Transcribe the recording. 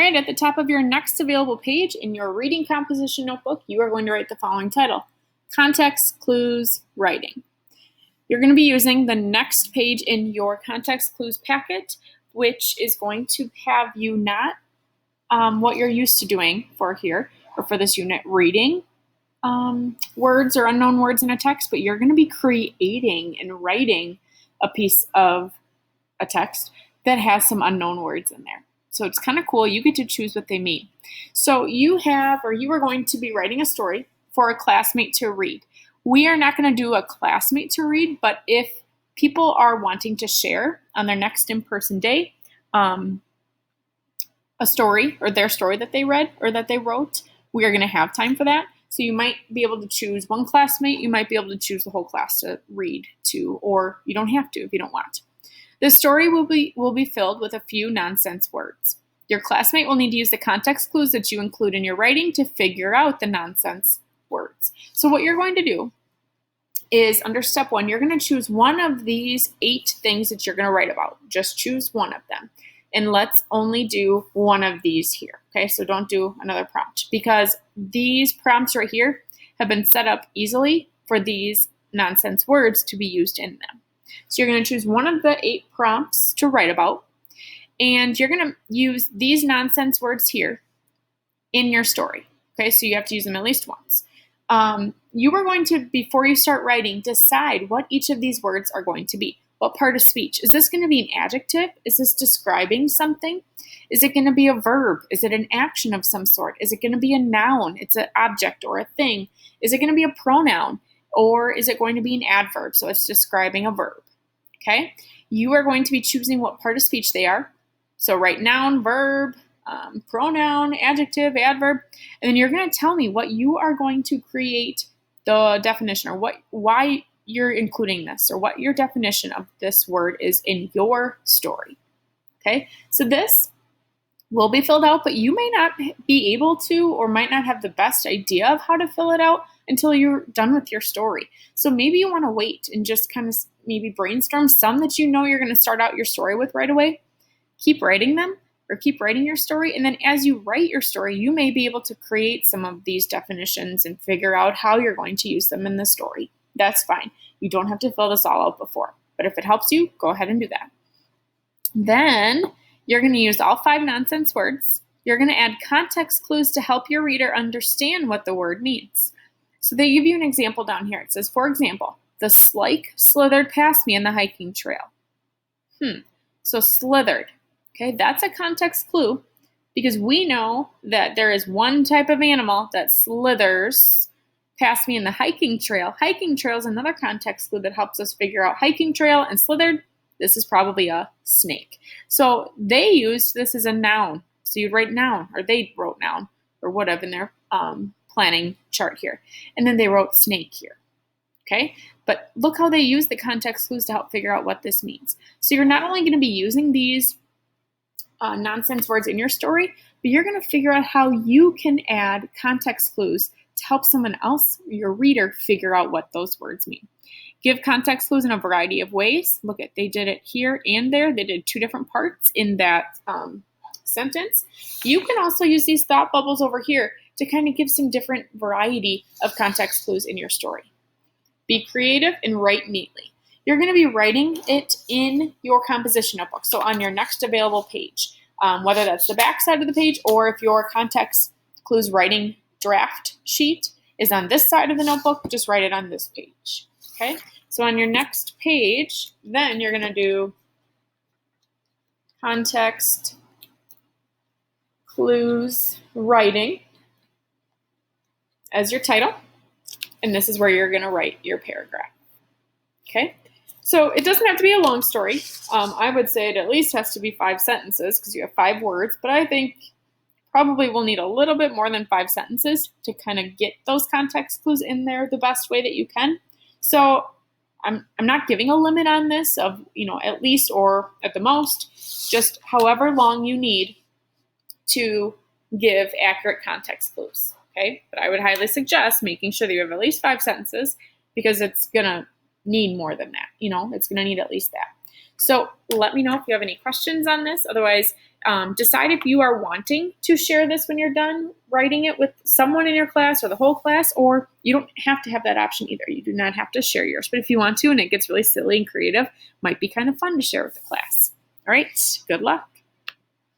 right, at the top of your next available page in your reading composition notebook, you are going to write the following title: Context Clues Writing. You're going to be using the next page in your context clues packet, which is going to have you not what you're used to doing for here or for this unit, reading words or unknown words in a text, but you're going to be creating and writing a piece of a text that has some unknown words in there. So it's kind of cool. You get to choose what they mean. So you are going to be writing a story for a classmate to read. We are not going to do a classmate to read, but if people are wanting to share on their next in-person day a story or their story that they read or that they wrote, we are going to have time for that. So you might be able to choose one classmate. You might be able to choose the whole class to read to, or you don't have to if you don't want. The story will be filled with a few nonsense words. Your classmate will need to use the context clues that you include in your writing to figure out the nonsense words. So what you're going to do is, under step 1, you're going to choose one of these 8 things that you're going to write about. Just choose one of them. And let's only do one of these here. Okay, so don't do another prompt, because these prompts right here have been set up easily for these nonsense words to be used in them. So you're going to choose one of the 8 prompts to write about, and you're going to use these nonsense words here in your story. Okay, so you have to use them at least once. You are going to, before you start writing, decide what each of these words are going to be. What part of speech? Is this going to be an adjective? Is this describing something? Is it going to be a verb? Is it an action of some sort? Is it going to be a noun? It's an object or a thing. Is it going to be a pronoun? Or is it going to be an adverb? So it's describing a verb. Okay? You are going to be choosing what part of speech they are. So write noun, verb, pronoun, adjective, adverb, and then you're going to tell me what you are going to create the definition, or why you're including this, or what your definition of this word is in your story. Okay, so this will be filled out, but you may not be able to, or might not have the best idea of how to fill it out until you're done with your story. So maybe you want to wait and just kind of maybe brainstorm some that you know you're going to start out your story with right away. Keep writing them, or keep writing your story, and then as you write your story, you may be able to create some of these definitions and figure out how you're going to use them in the story. That's fine. You don't have to fill this all out before, but if it helps you, go ahead and do that. Then you're going to use all 5 nonsense words. You're going to add context clues to help your reader understand what the word means. So they give you an example down here. It says, for example, the slike slithered past me in the hiking trail. So slithered. Okay, that's a context clue, because we know that there is one type of animal that slithers past me in the hiking trail. Hiking trail is another context clue that helps us figure out hiking trail and slithered. This is probably a snake. So they used this as a noun. So you'd write noun, or they wrote noun, or whatever in their planning chart here. And then they wrote snake here. Okay, but look how they use the context clues to help figure out what this means. So you're not only going to be using these nonsense words in your story, but you're going to figure out how you can add context clues to help someone else, your reader, figure out what those words mean. Give context clues in a variety of ways. Look at, they did it here and there. They did 2 different parts in that sentence. You can also use these thought bubbles over here to kind of give some different variety of context clues in your story. Be creative and write neatly. You're going to be writing it in your composition notebook, so on your next available page, whether that's the back side of the page, or if your context clues writing draft sheet is on this side of the notebook, just write it on this page. Okay, so on your next page, then you're going to do context clues writing as your title, and this is where you're going to write your paragraph. Okay, so it doesn't have to be a long story. I would say it at least has to be 5 sentences, because you have 5 words, but I think probably we'll need a little bit more than 5 sentences to kind of get those context clues in there the best way that you can. So I'm not giving a limit on this of, at least or at the most, just however long you need to give accurate context clues. Okay, but I would highly suggest making sure that you have at least 5 sentences, because it's going to need more than that. It's going to need at least that. So let me know if you have any questions on this. Otherwise, decide if you are wanting to share this when you're done writing it with someone in your class or the whole class, or you don't have to have that option either. You do not have to share yours, but if you want to and it gets really silly and creative, might be kind of fun to share with the class. All right, good luck.